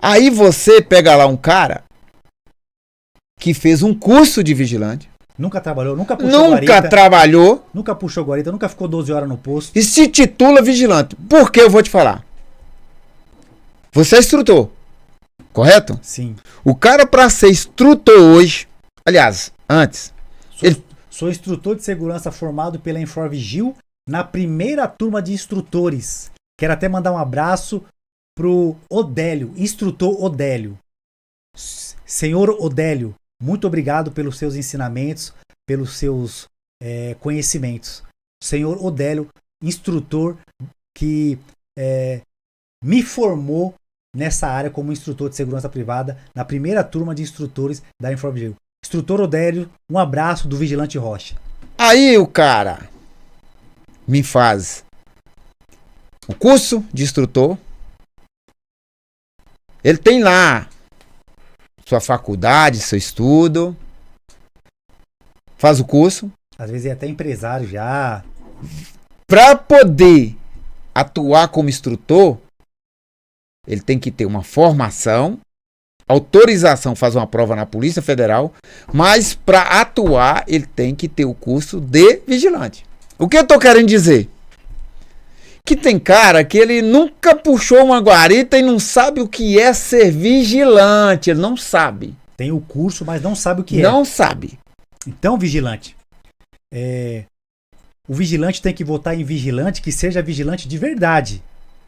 Aí você pega lá um cara que fez um curso de vigilante. Nunca trabalhou, nunca puxou guarita. Trabalhou. Nunca puxou guarita, nunca ficou 12 horas no posto. E se titula vigilante. Por que eu vou te falar? Você é instrutor, correto? Sim. O cara, para ser instrutor hoje, aliás, antes... Sou instrutor de segurança formado pela Inforvigil na primeira turma de instrutores. Quero até mandar um abraço pro Odélio, instrutor Odélio. Senhor Odélio, muito obrigado pelos seus ensinamentos, pelos seus conhecimentos. Senhor Odélio, instrutor que me formou nessa área como instrutor de segurança privada na primeira turma de instrutores da Inforvigil. Instrutor Odélio, um abraço do Vigilante Rocha. Aí o cara me faz o curso de instrutor. Ele tem lá sua faculdade, seu estudo. Faz o curso. Às vezes é até empresário já. Para poder atuar como instrutor, ele tem que ter uma formação, autorização, fazer uma prova na Polícia Federal, mas para atuar ele tem que ter o curso de vigilante. O que eu tô querendo dizer? Que tem cara que ele nunca puxou uma guarita e não sabe o que é ser vigilante, ele não sabe. Tem o curso, mas não sabe o que é. Não sabe. Então, vigilante, o vigilante tem que votar em vigilante que seja vigilante de verdade,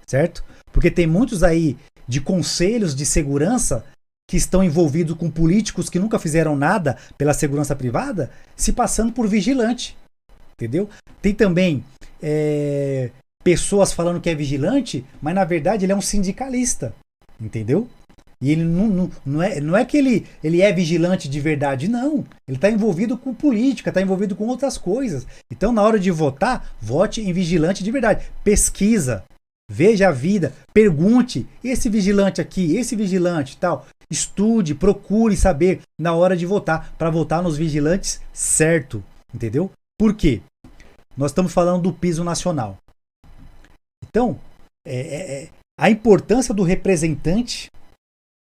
certo? Porque tem muitos aí de conselhos de segurança que estão envolvidos com políticos que nunca fizeram nada pela segurança privada, se passando por vigilante, entendeu? Tem também pessoas falando que é vigilante, mas na verdade ele é um sindicalista, entendeu? E ele não é que ele é vigilante de verdade, não. Ele está envolvido com política, está envolvido com outras coisas. Então, na hora de votar, vote em vigilante de verdade. Pesquisa, veja a vida, pergunte, esse vigilante aqui, esse vigilante tal. Estude, procure saber na hora de votar, para votar nos vigilantes certo, entendeu? Por quê? Nós estamos falando do piso nacional. Então, a importância do representante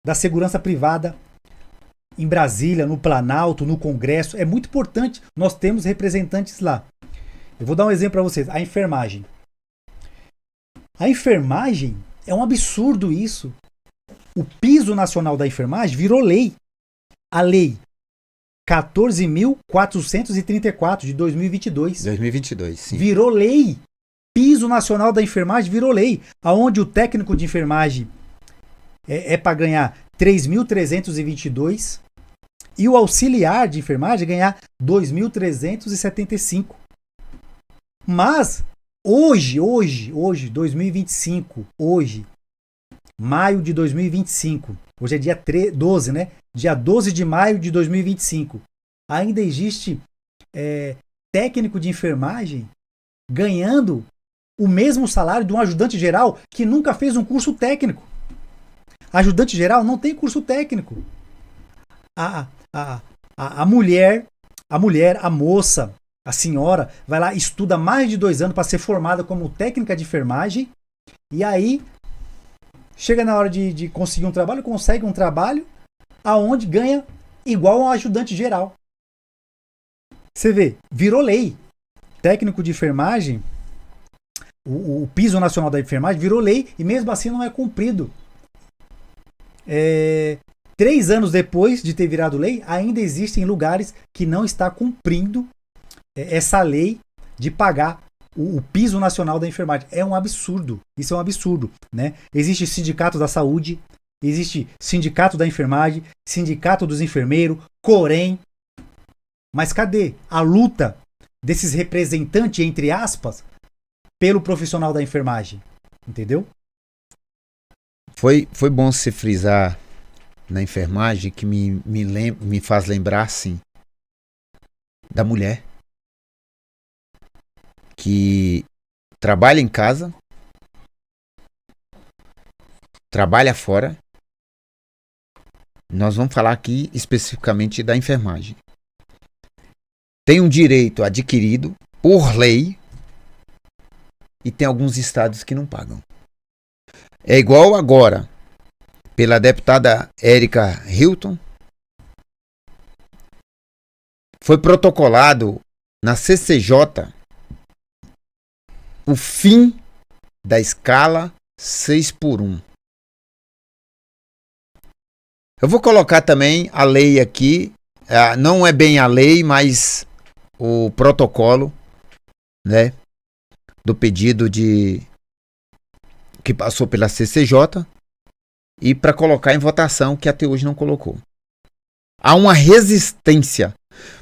da segurança privada em Brasília, no Planalto, no Congresso, é muito importante. Nós temos representantes lá. Eu vou dar um exemplo para vocês. A enfermagem. A enfermagem é um absurdo isso. O piso nacional da enfermagem virou lei. A lei 14.434 de 2022. 2022, sim. Virou lei. Piso nacional da enfermagem virou lei. Aonde o técnico de enfermagem é para ganhar 3.322 e o auxiliar de enfermagem ganhar 2.375. Mas hoje, 2025, maio de 2025, hoje é dia 12, né? Dia 12 de maio de 2025, ainda existe técnico de enfermagem ganhando o mesmo salário de um ajudante geral que nunca fez um curso técnico. Ajudante geral não tem curso técnico. A mulher, a moça, a senhora, vai lá, estuda mais de 2 anos para ser formada como técnica de enfermagem, e aí chega na hora de conseguir um trabalho, consegue um trabalho aonde ganha igual a um ajudante geral. Você vê, virou lei. Técnico de enfermagem, o piso nacional da enfermagem virou lei e mesmo assim não é cumprido. 3 anos depois de ter virado lei, ainda existem lugares que não está cumprindo essa lei de pagar o piso nacional da enfermagem. É um absurdo. Isso é um absurdo, né? Existe sindicato da saúde, existe sindicato da enfermagem, sindicato dos enfermeiros, Corém. Mas cadê a luta desses representantes, entre aspas, pelo profissional da enfermagem? Entendeu? Foi bom se frisar na enfermagem que me faz lembrar, assim, da mulher que trabalha em casa, trabalha fora. Nós vamos falar aqui especificamente da enfermagem. Tem um direito adquirido por lei e tem alguns estados que não pagam. É igual agora, pela deputada Érica Hilton, foi protocolado na CCJ o fim da escala 6x1. Eu vou colocar também a lei aqui, não é bem a lei, mas o protocolo, né, do pedido que passou pela CCJ e para colocar em votação, que até hoje não colocou. Há uma resistência.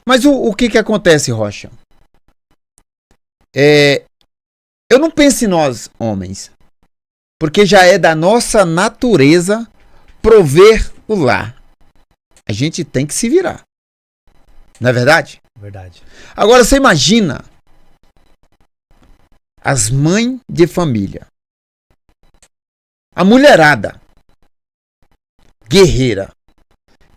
Mas o que acontece, Rocha? Eu não penso em nós, homens, porque já é da nossa natureza prover o lar. A gente tem que se virar. Não é verdade? Verdade. Agora você imagina as mães de família, a mulherada guerreira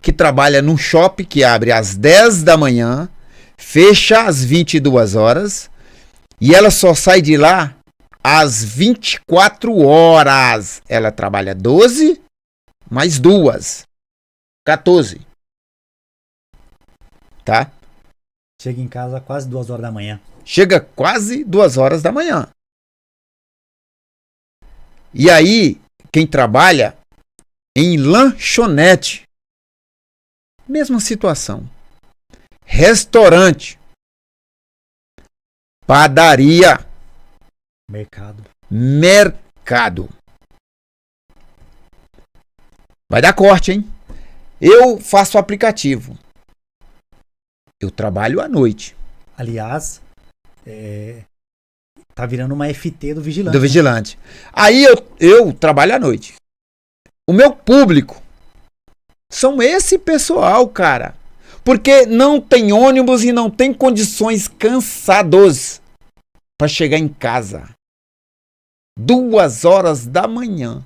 que trabalha num shopping que abre às 10 da manhã, fecha às 22 horas e ela só sai de lá às 24 horas. Ela trabalha 12 mais 2. 14. Tá? Chega em casa quase 2 horas da manhã. Chega quase 2 horas da manhã. E aí, quem trabalha em lanchonete, mesma situação. Restaurante, padaria, mercado. Vai dar corte, hein? Eu faço aplicativo. Eu trabalho à noite. Aliás, tá virando uma FT do vigilante. Do vigilante. Aí eu trabalho à noite. O meu público são esse pessoal, cara. Porque não tem ônibus e não tem condições cansados para chegar em casa. 2 horas da manhã.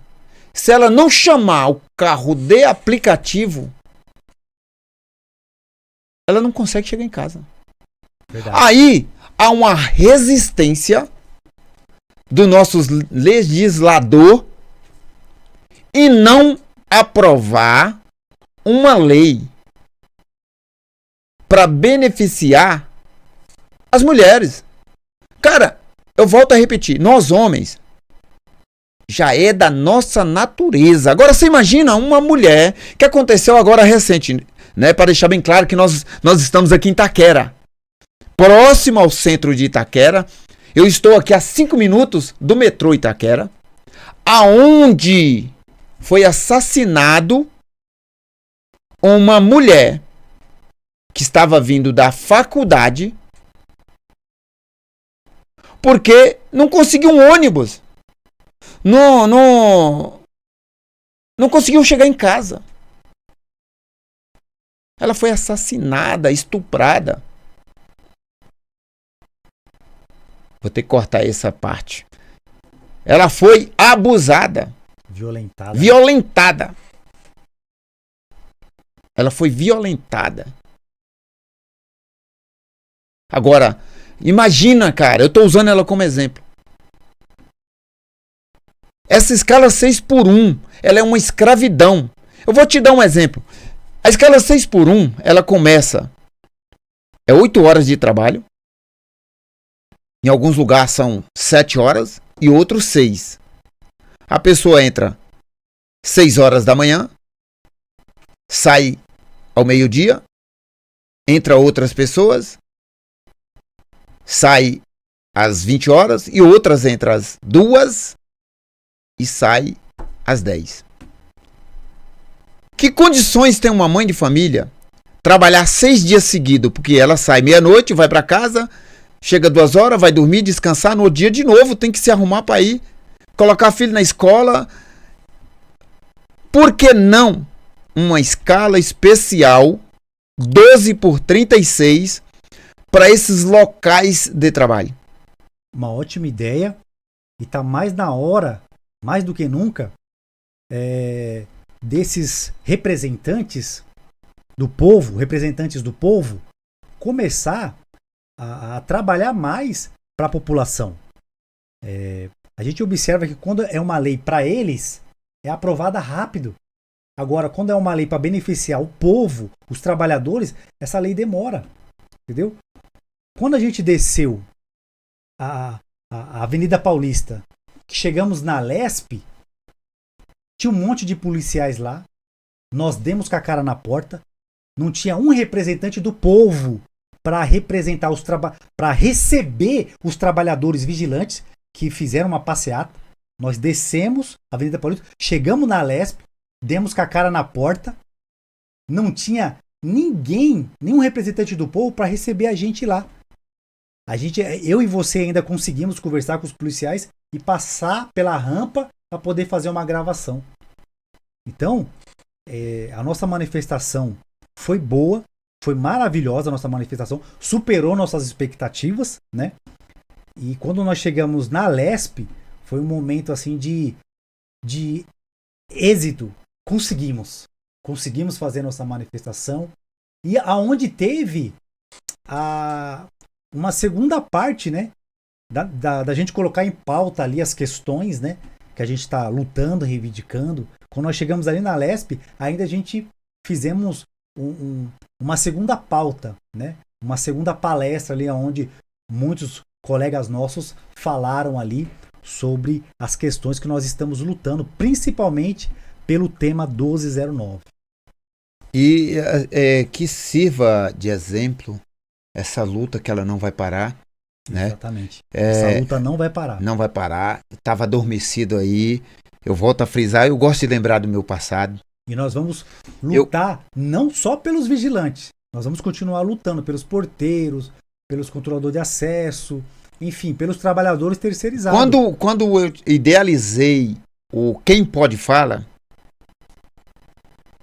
Se ela não chamar o carro de aplicativo, ela não consegue chegar em casa. Verdade. Aí há uma resistência do nosso legislador em não aprovar uma lei para beneficiar as mulheres. Cara, eu volto a repetir, nós homens já é da nossa natureza. Agora você imagina uma mulher, que aconteceu agora recente, né, para deixar bem claro que nós estamos aqui em Itaquera, próximo ao centro de Itaquera. Eu estou aqui a 5 minutos do metrô Itaquera, aonde foi assassinado uma mulher que estava vindo da faculdade porque não conseguiu um ônibus. Não conseguiu chegar em casa. Ela foi assassinada, estuprada. Vou ter que cortar essa parte. Ela foi abusada. Violentada. Ela foi violentada. Agora, imagina, cara, eu estou usando ela como exemplo. Essa escala 6x1, ela é uma escravidão. Eu vou te dar um exemplo. A escala 6x1, ela começa 8 horas de trabalho. Em alguns lugares são 7 horas e outros 6. A pessoa entra 6 horas da manhã, sai ao meio-dia, entra outras pessoas, sai às 20 horas e outras entram às 2 e sai às 10. Que condições tem uma mãe de família trabalhar 6 dias seguidos? Porque ela sai meia-noite, vai para casa, chega 2 horas, vai dormir, descansar, no outro dia de novo tem que se arrumar para ir, colocar filho na escola. Por que não uma escala especial 12x36 para esses locais de trabalho? Uma ótima ideia. E tá mais na hora, mais do que nunca, desses representantes do povo, começar a trabalhar mais para a população. A gente observa que quando é uma lei para eles, é aprovada rápido. Agora, quando é uma lei para beneficiar o povo, os trabalhadores, essa lei demora. Entendeu? Quando a gente desceu a Avenida Paulista, que chegamos na Lesp, tinha um monte de policiais lá, nós demos com a cara na porta, não tinha um representante do povo para representar para receber os trabalhadores vigilantes que fizeram uma passeata. Nós descemos a Avenida Paulista, chegamos na Lesp, demos com a cara na porta, não tinha ninguém, nenhum representante do povo para receber a gente lá. Eu e você ainda conseguimos conversar com os policiais e passar pela rampa para poder fazer uma gravação. Então, a nossa manifestação foi boa, foi maravilhosa a nossa manifestação, superou nossas expectativas, né? E quando nós chegamos na Lesp, foi um momento assim de êxito. Conseguimos fazer nossa manifestação. E aonde teve uma segunda parte, né, da gente colocar em pauta ali as questões, né? Que a gente está lutando, reivindicando. Quando nós chegamos ali na Lesp, ainda a gente fizemos uma segunda pauta, né? Uma segunda palestra ali, onde muitos colegas nossos falaram ali sobre as questões que nós estamos lutando, principalmente pelo tema 1209. E que sirva de exemplo essa luta, que ela não vai parar, né? Exatamente. Essa luta não vai parar. Não vai parar. Estava adormecido aí. Eu volto a frisar, eu gosto de lembrar do meu passado. E nós vamos lutar não só pelos vigilantes, nós vamos continuar lutando pelos porteiros, pelos controladores de acesso, enfim, pelos trabalhadores terceirizados. Quando eu idealizei o Quem Pode Fala,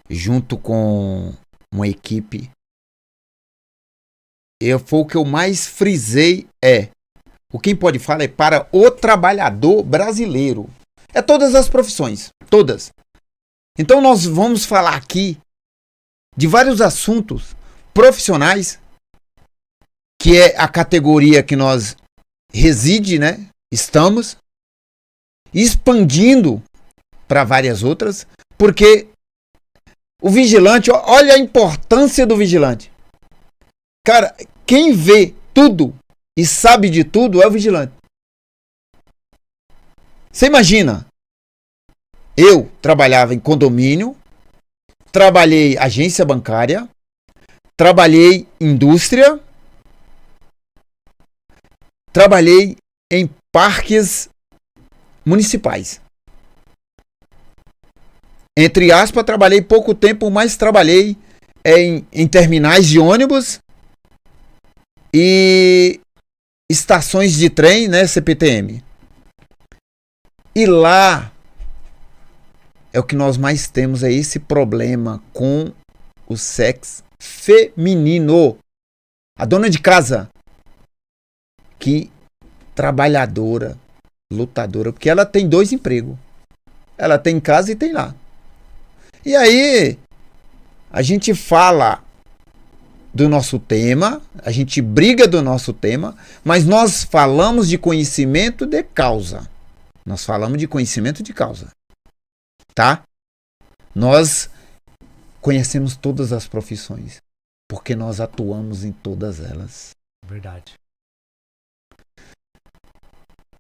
junto com uma equipe, foi o que eu mais frisei, o Quem Pode Falar é para o trabalhador brasileiro. É todas as profissões, todas. Então nós vamos falar aqui de vários assuntos profissionais, que é a categoria que nós reside, né? Estamos expandindo para várias outras, porque o vigilante, olha a importância do vigilante. Cara, quem vê tudo e sabe de tudo é o vigilante. Você imagina, eu trabalhava em condomínio, trabalhei agência bancária, trabalhei indústria, trabalhei em parques municipais. Entre aspas, trabalhei pouco tempo, mas trabalhei em terminais de ônibus e estações de trem, né, CPTM. E lá é o que nós mais temos, é esse problema com o sexo feminino. A dona de casa, que trabalhadora, lutadora, porque ela tem 2 empregos. Ela tem em casa e tem lá. E aí, a gente fala do nosso tema, a gente briga do nosso tema, mas nós falamos de conhecimento de causa. Nós falamos de conhecimento de causa. Tá? Nós conhecemos todas as profissões, porque nós atuamos em todas elas. Verdade.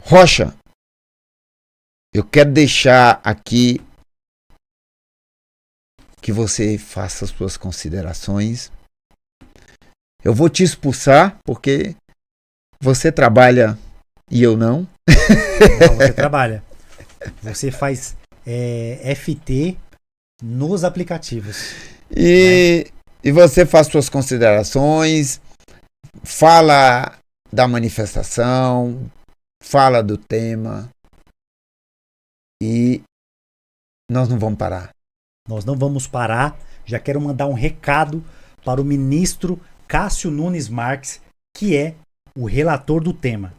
Rocha, eu quero deixar aqui que você faça as suas considerações. Eu vou te expulsar, porque você trabalha e eu não. Não, você trabalha. Você faz FT nos aplicativos. E você faz suas considerações, fala da manifestação, fala do tema, e nós não vamos parar. Nós não vamos parar. Já quero mandar um recado para o ministro Cássio Nunes Marques, que é o relator do tema.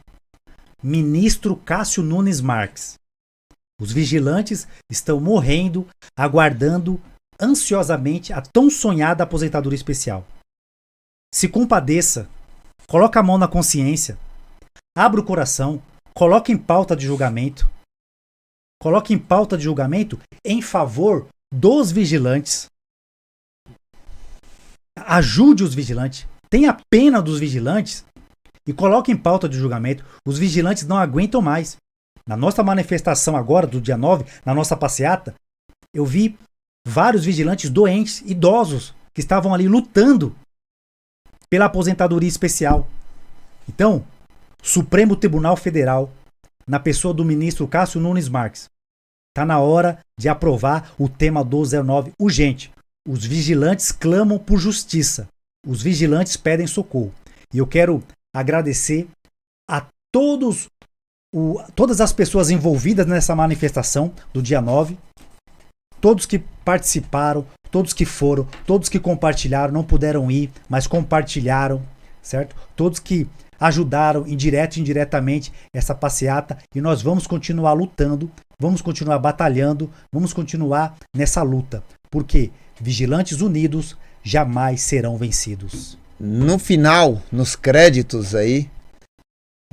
Ministro Cássio Nunes Marques, os vigilantes estão morrendo, aguardando ansiosamente a tão sonhada aposentadoria especial. Se compadeça, coloca a mão na consciência, abra o coração, coloque em pauta de julgamento. Coloque em pauta de julgamento em favor dos vigilantes. Ajude os vigilantes. Tenha pena dos vigilantes e coloque em pauta de julgamento. Os vigilantes não aguentam mais. Na nossa manifestação agora, do dia 9, na nossa passeata, eu vi vários vigilantes doentes, idosos, que estavam ali lutando pela aposentadoria especial. Então, Supremo Tribunal Federal, na pessoa do ministro Cássio Nunes Marques, está na hora de aprovar o tema 1209 urgente. Os vigilantes clamam por justiça. Os vigilantes pedem socorro. E eu quero agradecer a todas as pessoas envolvidas nessa manifestação do dia 9. Todos que participaram, todos que foram, todos que compartilharam, não puderam ir, mas compartilharam, certo? Todos que ajudaram direto e indiretamente essa passeata, e nós vamos continuar lutando, vamos continuar batalhando, vamos continuar nessa luta, porque vigilantes unidos jamais serão vencidos. No final, nos créditos aí,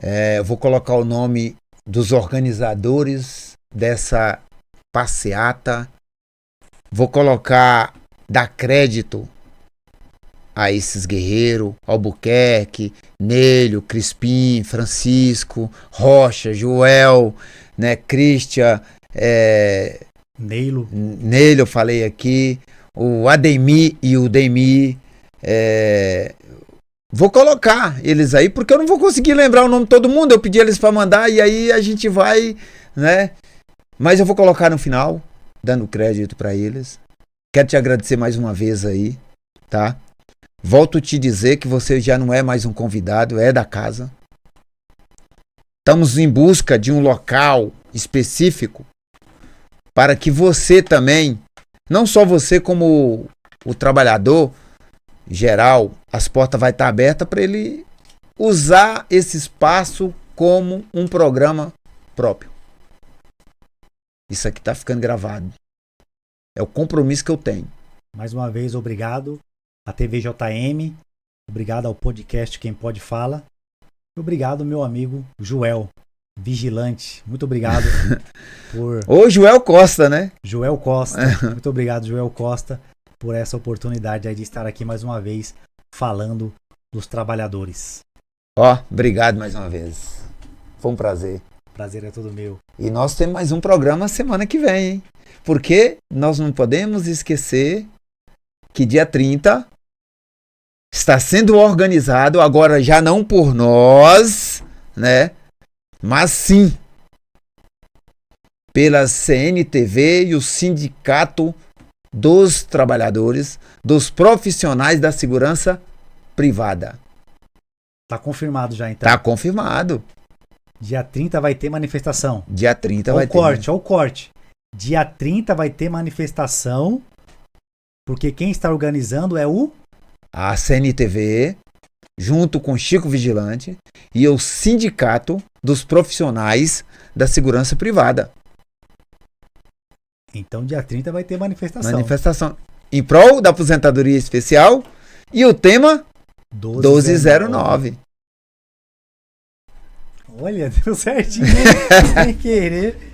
Eu vou colocar o nome dos organizadores dessa passeata. Vou colocar, dar crédito a esses guerreiros, Albuquerque, Nélio, Crispim, Francisco, Rocha, Joel, né, Christian, Neilo. Nélio eu falei aqui, o Ademir e o Demi. Vou colocar eles aí, porque eu não vou conseguir lembrar o nome de todo mundo. Eu pedi eles para mandar e aí a gente vai, né? Mas eu vou colocar no final, dando crédito para eles. Quero te agradecer mais uma vez aí, tá? Volto a te dizer que você já não é mais um convidado, é da casa. Estamos em busca de um local específico para que você também, não só você como o trabalhador geral, as portas vai estar abertas para ele usar esse espaço como um programa próprio. Isso aqui está ficando gravado. É o compromisso que eu tenho. Mais uma vez, obrigado à TVJM, obrigado ao podcast Quem Pode Fala, e obrigado meu amigo Joel, vigilante. Muito obrigado por... Ô, Joel Costa, né? Joel Costa. Muito obrigado, Joel Costa, por essa oportunidade aí de estar aqui mais uma vez falando dos trabalhadores. Obrigado mais uma vez. Foi um prazer. Prazer é todo meu. E nós temos mais um programa semana que vem, hein? Porque nós não podemos esquecer que dia 30 está sendo organizado, agora já não por nós, né? Mas sim pela CNTV e o Sindicato dos Trabalhadores, dos Profissionais da Segurança Privada. Tá confirmado já, então. Tá confirmado. Dia 30 vai ter manifestação. Dia 30 Olha vai ter. Olha o corte. Dia 30 vai ter manifestação, porque quem está organizando é a CNTV, junto com Chico Vigilante e o Sindicato dos Profissionais da Segurança Privada. Então dia 30 vai ter manifestação. Manifestação em prol da aposentadoria especial e o tema 1209. Olha, deu certinho. Sem querer.